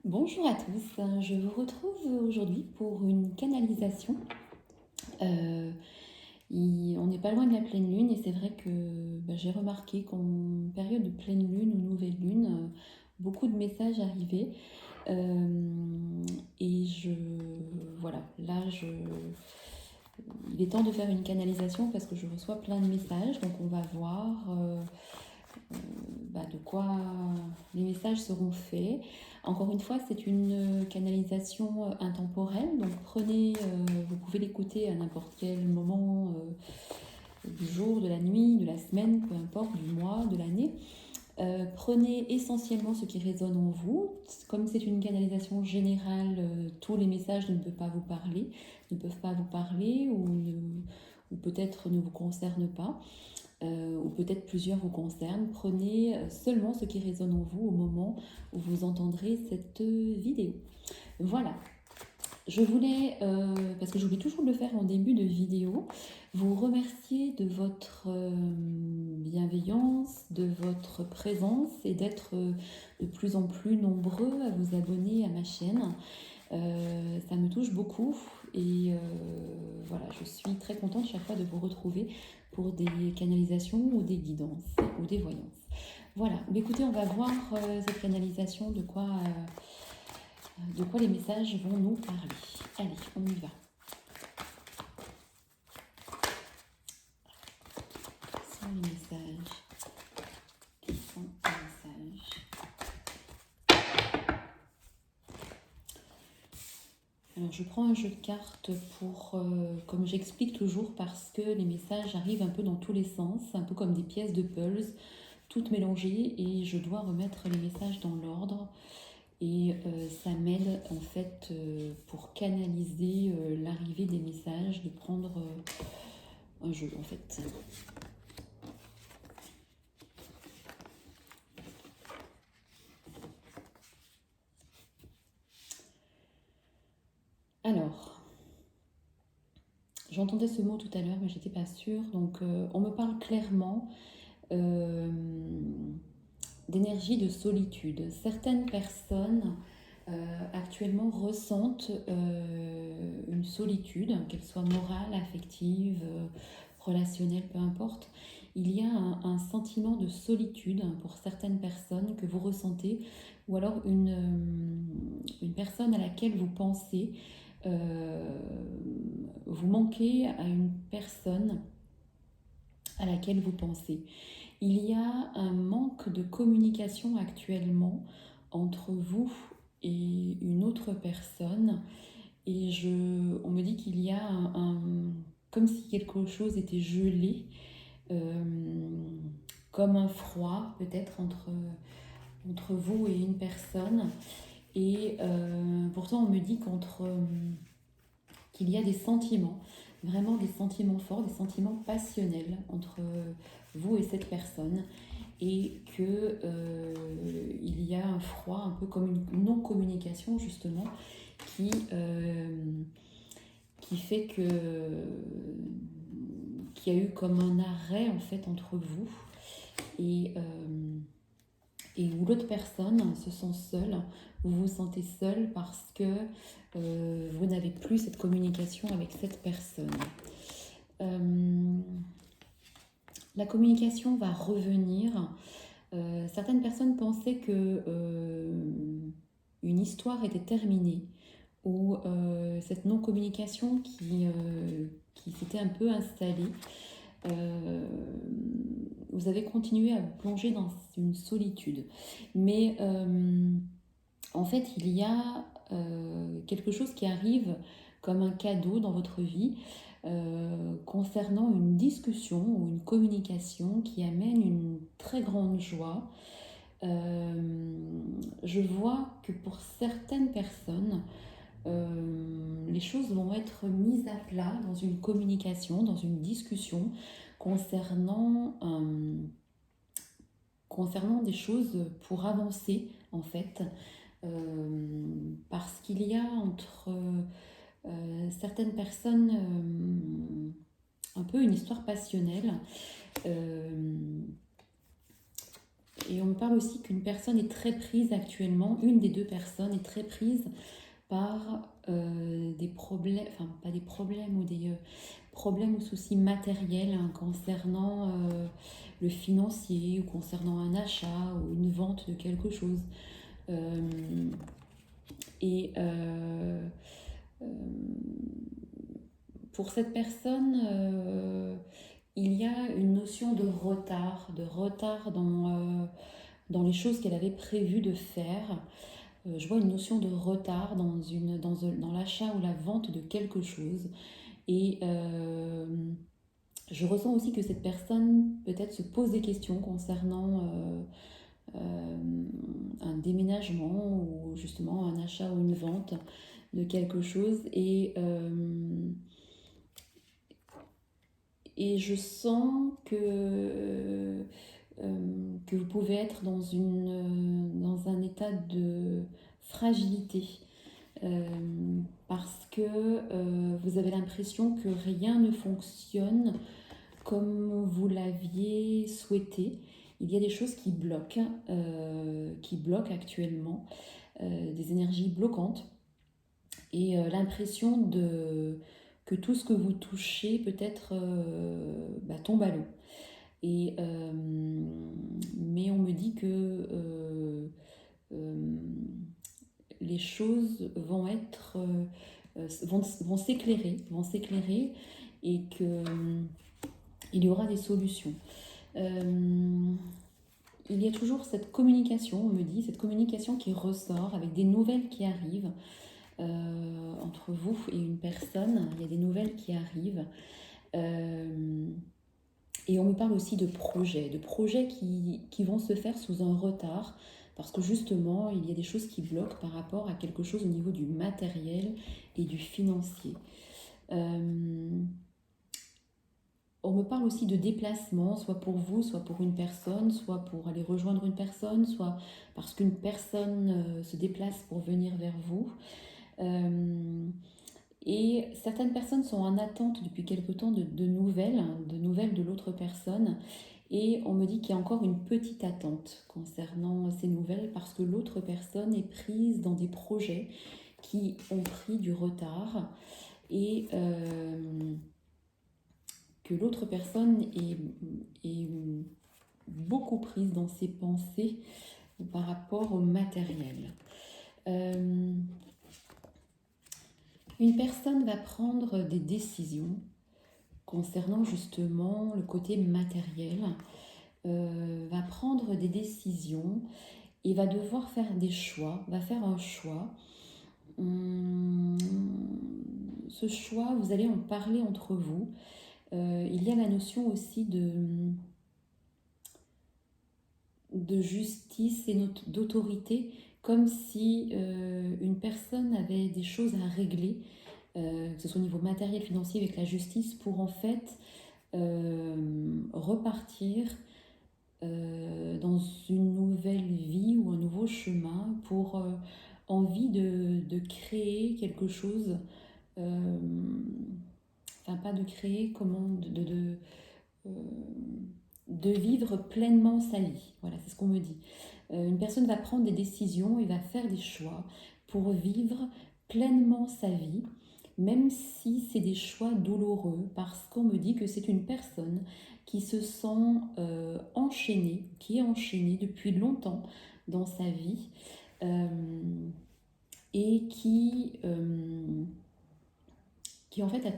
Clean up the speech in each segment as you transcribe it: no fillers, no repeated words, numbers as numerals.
Bonjour à tous, je vous retrouve aujourd'hui pour une canalisation. Euh, on n'est pas loin de la pleine lune et c'est vrai que j'ai remarqué qu'en période de pleine lune ou nouvelle lune, beaucoup de messages arrivaient. Et voilà, il est temps de faire une canalisation parce que je reçois plein de messages, donc on va voir de quoi les messages seront faits. Encore une fois, c'est une canalisation intemporelle, donc vous pouvez l'écouter à n'importe quel moment du jour, de la nuit, de la semaine, peu importe, du mois, de l'année. Prenez essentiellement ce qui résonne en vous. Comme c'est une canalisation générale, tous les messages ne peuvent pas vous parler, ou peut-être ne vous concernent pas. Ou peut-être plusieurs vous concernent. Prenez seulement ce qui résonne en vous au moment où vous entendrez cette vidéo. Voilà, je voulais, parce que j'oublie toujours de le faire en début de vidéo, vous remercier de votre bienveillance, de votre présence et d'être de plus en plus nombreux à vous abonner à ma chaîne. Ça me touche beaucoup et voilà, je suis très contente chaque fois de vous retrouver pour des canalisations ou des guidances ou des voyances. Voilà, mais écoutez, on va voir cette canalisation, de quoi les messages vont nous parler. Allez, on y va. Quels sont les messages? Quels sont les messages? Alors je prends un jeu de cartes comme j'explique toujours, parce que les messages arrivent un peu dans tous les sens, un peu comme des pièces de puzzle, toutes mélangées, et je dois remettre les messages dans l'ordre. Et ça m'aide en fait pour canaliser l'arrivée des messages, de prendre un jeu en fait. Alors, j'entendais ce mot tout à l'heure, mais j'étais pas sûre. Donc, on me parle clairement euh, d'énergie de solitude. Certaines personnes actuellement ressentent une solitude, qu'elle soit morale, affective, relationnelle, peu importe. Il y a un sentiment de solitude pour certaines personnes que vous ressentez, ou alors une personne à laquelle vous pensez. Vous manquez à une personne à laquelle vous pensez. Il y a un manque de communication actuellement entre vous et une autre personne. Et on me dit qu'il y a comme si quelque chose était gelé, euh, comme un froid peut-être entre vous et une personne. Et pourtant on me dit qu'il y a des sentiments, vraiment des sentiments forts, des sentiments passionnels entre vous et cette personne, et que il y a un froid, un peu comme une non-communication justement, qui, qui fait qu'il y a eu comme un arrêt en fait entre vous, et, et où l'autre personne se sent seule, vous vous sentez seul parce que vous n'avez plus cette communication avec cette personne. La communication va revenir. Certaines personnes pensaient que une histoire était terminée, ou cette non-communication qui s'était un peu installée. Vous avez continué à vous plonger dans une solitude. Mais en fait, il y a quelque chose qui arrive comme un cadeau dans votre vie concernant une discussion ou une communication qui amène une très grande joie. Je vois que pour certaines personnes, les choses vont être mises à plat dans une communication, dans une discussion concernant, concernant des choses pour avancer en fait. Parce qu'il y a entre certaines personnes un peu une histoire passionnelle. Et on me parle aussi qu'une personne est très prise actuellement, une des deux personnes est très prise par des problèmes, enfin pas des problèmes ou des problèmes ou soucis matériels hein, concernant le financier ou concernant un achat ou une vente de quelque chose. Euh, et euh, pour cette personne, il y a une notion de retard dans les choses qu'elle avait prévu de faire. Je vois une notion de retard dans l'achat ou la vente de quelque chose. Et je ressens aussi que cette personne peut-être se pose des questions concernant un déménagement ou justement un achat ou une vente de quelque chose. Et je sens que vous pouvez être dans un état de fragilité euh, parce que vous avez l'impression que rien ne fonctionne comme vous l'aviez souhaité. Il y a des choses qui bloquent actuellement, des énergies bloquantes et l'impression que tout ce que vous touchez peut-être tombe à l'eau. Mais on me dit que euh, les choses vont s'éclairer et que il y aura des solutions. Il y a toujours cette communication, on me dit, cette communication qui ressort avec des nouvelles qui arrivent entre vous et une personne. Il y a des nouvelles qui arrivent. Et on me parle aussi de projets qui vont se faire sous un retard, parce que justement, il y a des choses qui bloquent par rapport à quelque chose au niveau du matériel et du financier. On me parle aussi de déplacement, soit pour vous, soit pour une personne, soit pour aller rejoindre une personne, soit parce qu'une personne se déplace pour venir vers vous. Et certaines personnes sont en attente depuis quelque temps de nouvelles de l'autre personne. Et on me dit qu'il y a encore une petite attente concernant ces nouvelles parce que l'autre personne est prise dans des projets qui ont pris du retard et que l'autre personne est beaucoup prise dans ses pensées par rapport au matériel. Une personne va prendre des décisions concernant justement le côté matériel, va prendre des décisions et va devoir faire des choix, va faire un choix. Ce choix, vous allez en parler entre vous. Il y a la notion aussi de justice et d'autorité, comme si une personne avait des choses à régler, que ce soit au niveau matériel, financier, avec la justice, pour en fait repartir dans une nouvelle vie ou un nouveau chemin pour envie de créer quelque chose, euh, enfin pas de créer, comment, euh, de vivre pleinement sa vie. Voilà, c'est ce qu'on me dit. Une personne va prendre des décisions et va faire des choix pour vivre pleinement sa vie, même si c'est des choix douloureux, parce qu'on me dit que c'est une personne qui se sent enchaînée, qui est enchaînée depuis longtemps dans sa vie euh, et qui en fait a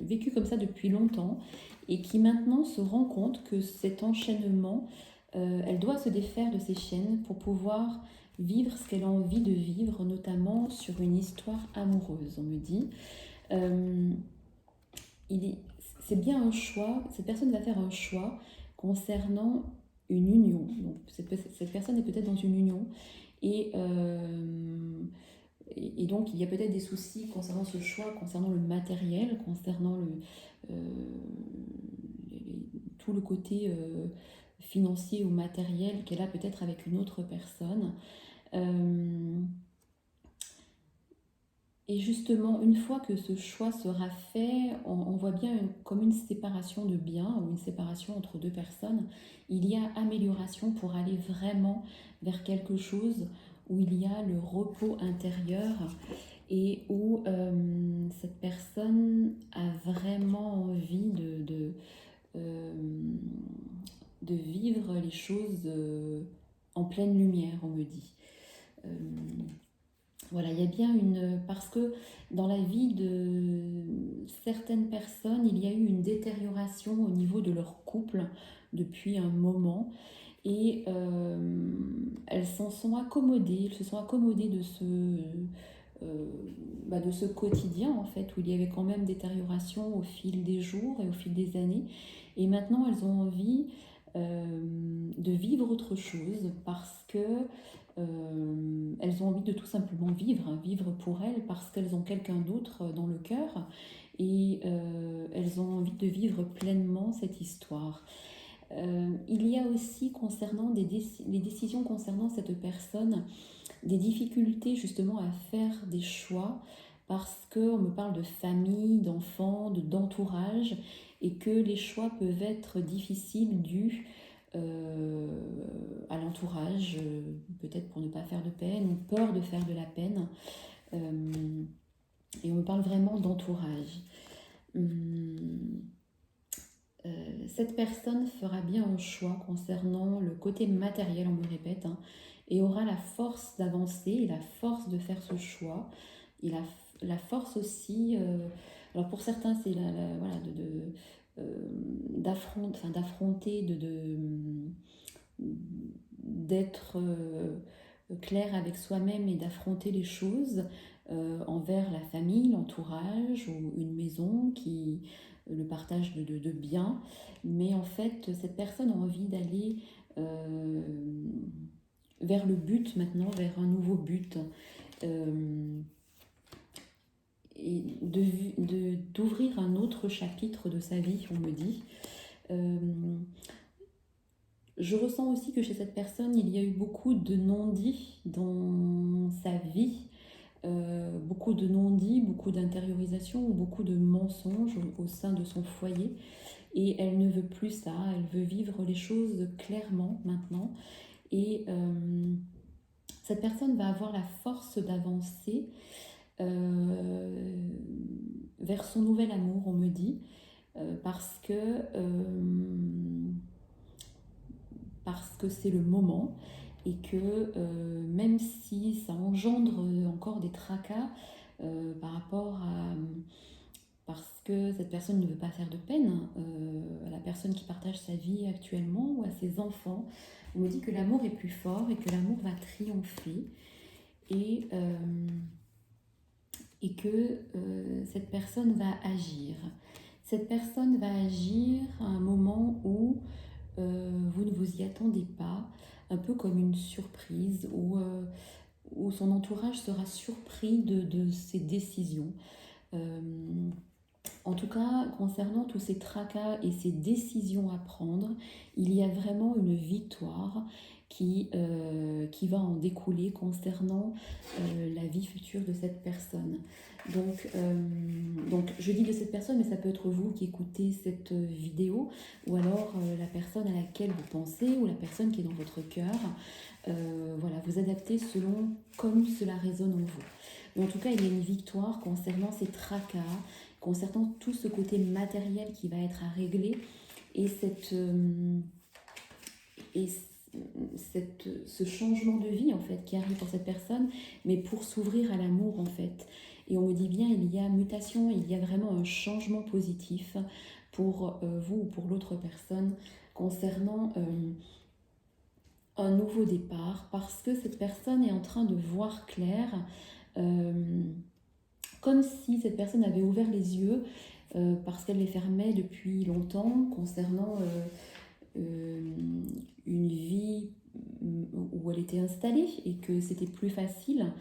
vécu comme ça depuis longtemps et qui maintenant se rend compte que cet enchaînement, elle doit se défaire de ces chaînes pour pouvoir vivre ce qu'elle a envie de vivre, notamment sur une histoire amoureuse, on me dit. Euh, c'est bien un choix, cette personne va faire un choix concernant une union. Donc, cette personne est peut-être dans une union et, et donc il y a peut-être des soucis concernant ce choix, concernant le matériel, concernant tout le côté financier ou matériel qu'elle a peut-être avec une autre personne. Et justement, une fois que ce choix sera fait, on voit bien comme une séparation de biens ou une séparation entre deux personnes. Il y a amélioration pour aller vraiment vers quelque chose où il y a le repos intérieur et où cette personne a vraiment envie euh, de vivre les choses en pleine lumière, on me dit. Euh, voilà, il y a bien une... Parce que dans la vie de certaines personnes, il y a eu une détérioration au niveau de leur couple depuis un moment et elles s'en sont accommodées, elles se sont accommodées euh, de ce quotidien en fait, où il y avait quand même détérioration au fil des jours et au fil des années. Et maintenant, elles ont envie de vivre autre chose parce que elles ont envie de tout simplement vivre, hein, vivre pour elles parce qu'elles ont quelqu'un d'autre dans le cœur et elles ont envie de vivre pleinement cette histoire. Il y a aussi concernant les décisions concernant cette personne, des difficultés justement à faire des choix parce qu'on me parle de famille, d'enfants, d'entourage et que les choix peuvent être difficiles dus à l'entourage, peut-être pour ne pas faire de peine ou peur de faire de la peine. Et on me parle vraiment d'entourage. Cette personne fera bien un choix concernant le côté matériel, on me répète, hein, et aura la force d'avancer et la force de faire ce choix. Et la force aussi, alors pour certains, c'est voilà, d'affronter, d'être clair avec soi-même et d'affronter les choses envers la famille, l'entourage ou une maison qui le partage de biens. Mais en fait, cette personne a envie d'aller euh, vers le but maintenant, vers un nouveau but. Et d'ouvrir un autre chapitre de sa vie, on me dit. Euh, je ressens aussi que chez cette personne, il y a eu beaucoup de non-dits dans sa vie, beaucoup de non-dits, beaucoup d'intériorisation, beaucoup de mensonges au sein de son foyer. Et elle ne veut plus ça, elle veut vivre les choses clairement maintenant. Et cette personne va avoir la force d'avancer vers son nouvel amour, on me dit, parce que c'est le moment et que même si ça engendre encore des tracas par rapport à... Parce que cette personne ne veut pas faire de peine à la personne qui partage sa vie actuellement ou à ses enfants. On me dit que l'amour est plus fort et que l'amour va triompher et, que cette personne va agir. Cette personne va agir à un moment où vous ne vous y attendez pas, un peu comme une surprise, où son entourage sera surpris de ses décisions. Euh, En tout cas, concernant tous ces tracas et ces décisions à prendre, il y a vraiment une victoire qui va en découler concernant la vie future de cette personne. Donc, je dis de cette personne, mais ça peut être vous qui écoutez cette vidéo, ou alors la personne à laquelle vous pensez, ou la personne qui est dans votre cœur. Voilà, vous adaptez selon comme cela résonne en vous. Mais en tout cas, il y a une victoire concernant ces tracas, concernant tout ce côté matériel qui va être à régler et ce changement de vie en fait qui arrive pour cette personne, mais pour s'ouvrir à l'amour en fait. Et on me dit bien, il y a mutation, il y a vraiment un changement positif pour vous ou pour l'autre personne concernant un nouveau départ, parce que cette personne est en train de voir clair, comme si cette personne avait ouvert les yeux parce qu'elle les fermait depuis longtemps concernant une vie où elle était installée et que c'était plus facile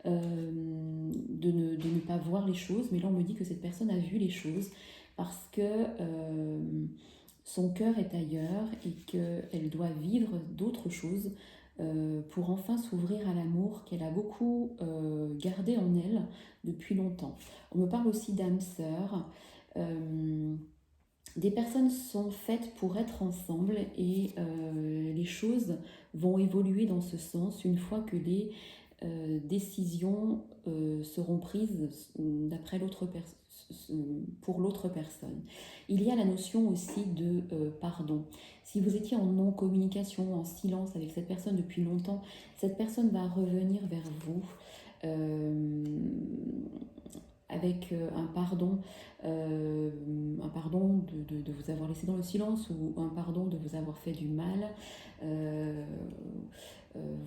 de ne pas voir les choses. Mais là, on me dit que cette personne a vu les choses parce que son cœur est ailleurs et qu'elle doit vivre d'autres choses pour enfin s'ouvrir à l'amour qu'elle a beaucoup gardé en elle depuis longtemps. On me parle aussi d'âme sœur. Des personnes sont faites pour être ensemble et les choses vont évoluer dans ce sens une fois que les décisions seront prises d'après pour l'autre personne. Il y a la notion aussi de pardon. Si vous étiez en non-communication, en silence avec cette personne depuis longtemps, cette personne va revenir vers vous euh, avec un pardon de vous avoir laissé dans le silence ou un pardon de vous avoir fait du mal. Euh,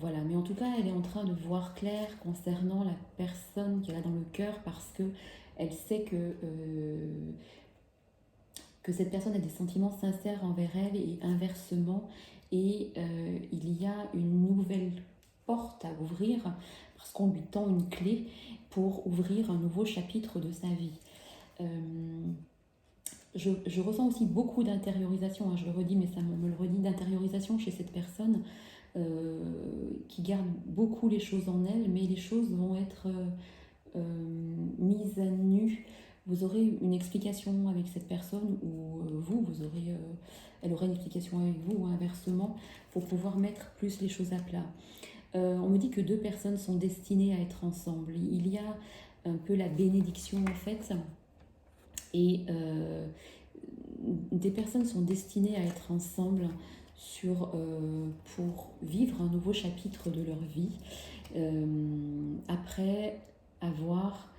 voilà, mais en tout cas, elle est en train de voir clair concernant la personne qu'elle a dans le cœur parce que elle sait que cette personne a des sentiments sincères envers elle et inversement. Et il y a une nouvelle porte à ouvrir parce qu'on lui tend une clé pour ouvrir un nouveau chapitre de sa vie. Je ressens aussi beaucoup d'intériorisation, hein, je le redis, mais ça me le redit, d'intériorisation chez cette personne qui garde beaucoup les choses en elle, mais les choses vont être mise à nu. Vous aurez une explication avec cette personne ou elle aura une explication avec vous ou inversement pour pouvoir mettre plus les choses à plat. On me dit que deux personnes sont destinées à être ensemble. Il y a un peu la bénédiction en fait et des personnes sont destinées à être ensemble pour vivre un nouveau chapitre de leur vie après avoir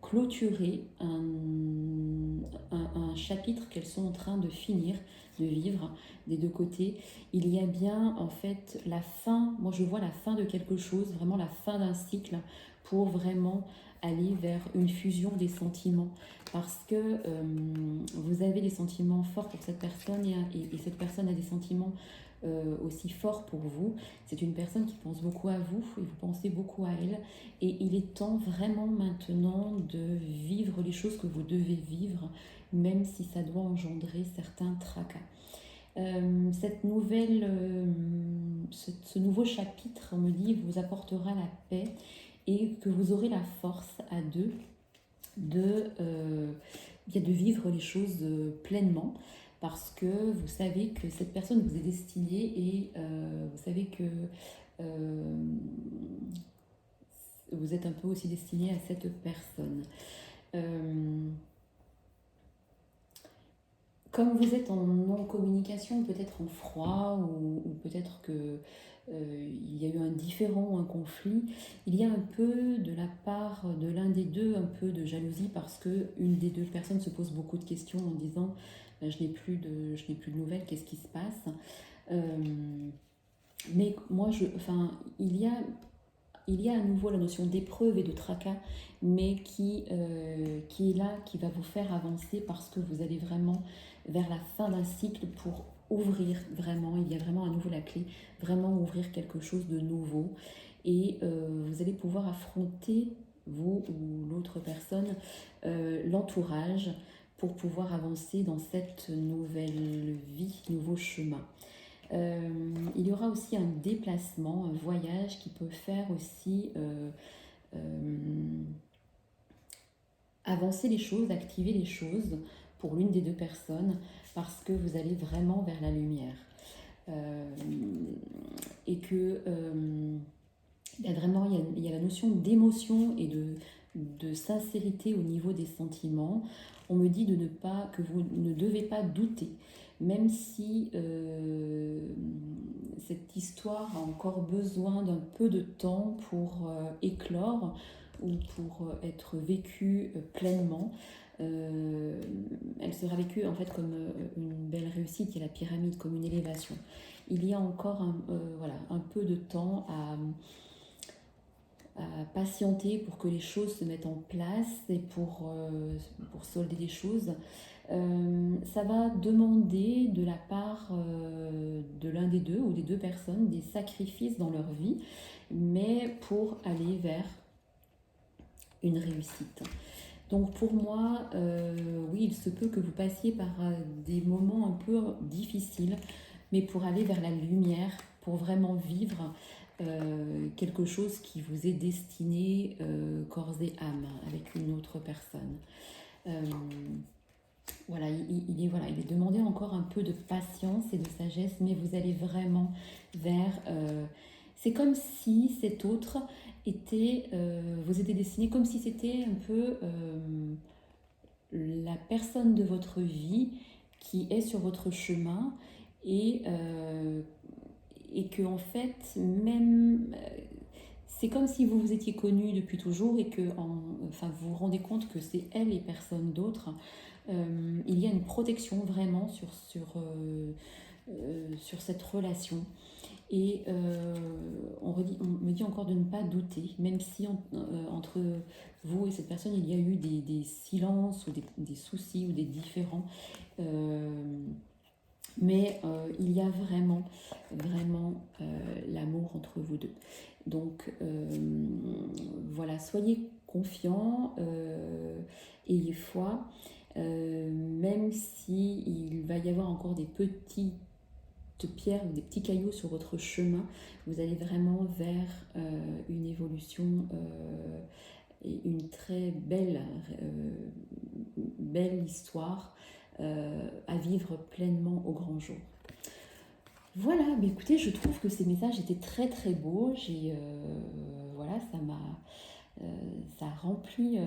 clôturé un chapitre qu'elles sont en train de finir, de vivre des deux côtés. Il y a bien en fait la fin, moi je vois la fin de quelque chose, vraiment la fin d'un cycle pour vraiment aller vers une fusion des sentiments parce que vous avez des sentiments forts pour cette personne et cette personne a des sentiments aussi forts pour vous. C'est une personne qui pense beaucoup à vous et vous pensez beaucoup à elle et il est temps vraiment maintenant de vivre les choses que vous devez vivre même si ça doit engendrer certains tracas. Ce nouveau chapitre, on me dit, vous apportera la paix et que vous aurez la force à deux de vivre les choses pleinement parce que vous savez que cette personne vous est destinée et vous savez que vous êtes un peu aussi destiné à cette personne. Comme vous êtes en non-communication, peut-être en froid, ou peut-être que il y a eu un différend ou un conflit, il y a un peu de la part de l'un des deux, un peu de jalousie parce que une des deux personnes se pose beaucoup de questions en disant je n'ai plus de nouvelles, qu'est-ce qui se passe. Mais moi, il y a à nouveau la notion d'épreuve et de tracas, mais qui est là, qui va vous faire avancer parce que vous allez vraiment vers la fin d'un cycle pour ouvrir vraiment, il y a vraiment à nouveau la clé, vraiment ouvrir quelque chose de nouveau. Et vous allez pouvoir affronter, vous ou l'autre personne, l'entourage pour pouvoir avancer dans cette nouvelle vie, nouveau chemin. Il y aura aussi un déplacement, un voyage qui peut faire aussi avancer les choses, activer les choses pour l'une des deux personnes parce que vous allez vraiment vers la lumière. Et que il y a la notion d'émotion et de sincérité au niveau des sentiments. On me dit que vous ne devez pas douter, même si cette histoire a encore besoin d'un peu de temps pour éclore ou pour être vécue pleinement. Elle sera vécue en fait comme une belle réussite, il y a la pyramide, comme une élévation. Il y a encore un peu de temps à patienter pour que les choses se mettent en place et pour solder les choses. Ça va demander de la part de l'un des deux ou des deux personnes des sacrifices dans leur vie, mais pour aller vers une réussite. Donc pour moi, oui, il se peut que vous passiez par des moments un peu difficiles, mais pour aller vers la lumière pour vraiment vivre quelque chose qui vous est destiné corps et âme avec une autre personne. Euh, voilà, il est demandé encore un peu de patience et de sagesse, mais vous allez vraiment vers... c'est comme si cet autre était, vous était destiné comme si c'était un peu la personne de votre vie qui est sur votre chemin et, euh, et que en fait, même... c'est comme si vous vous étiez connus depuis toujours et que enfin, vous vous rendez compte que c'est elle et personne d'autre. Il y a une protection vraiment sur cette relation. Et on me dit encore de ne pas douter, même si entre vous et cette personne, il y a eu des silences ou des soucis ou des différends. Mais il y a vraiment, vraiment l'amour entre vous deux. Donc voilà, soyez confiants, ayez foi, même s'il va y avoir encore des petites pierres ou des petits cailloux sur votre chemin, vous allez vraiment vers une évolution et une très belle histoire à vivre pleinement au grand jour. Voilà, mais écoutez, je trouve que ces messages étaient très très beaux. Voilà, ça remplit.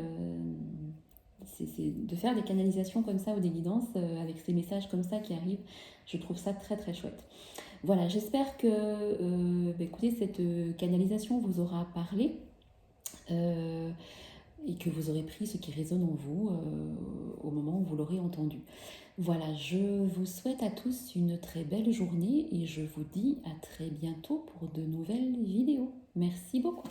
De faire des canalisations comme ça ou des guidances avec ces messages comme ça qui arrivent, je trouve ça très très chouette. Voilà, j'espère que écoutez, cette canalisation vous aura parlé et que vous aurez pris ce qui résonne en vous au moment où vous l'aurez entendu. Voilà, je vous souhaite à tous une très belle journée et je vous dis à très bientôt pour de nouvelles vidéos. Merci beaucoup.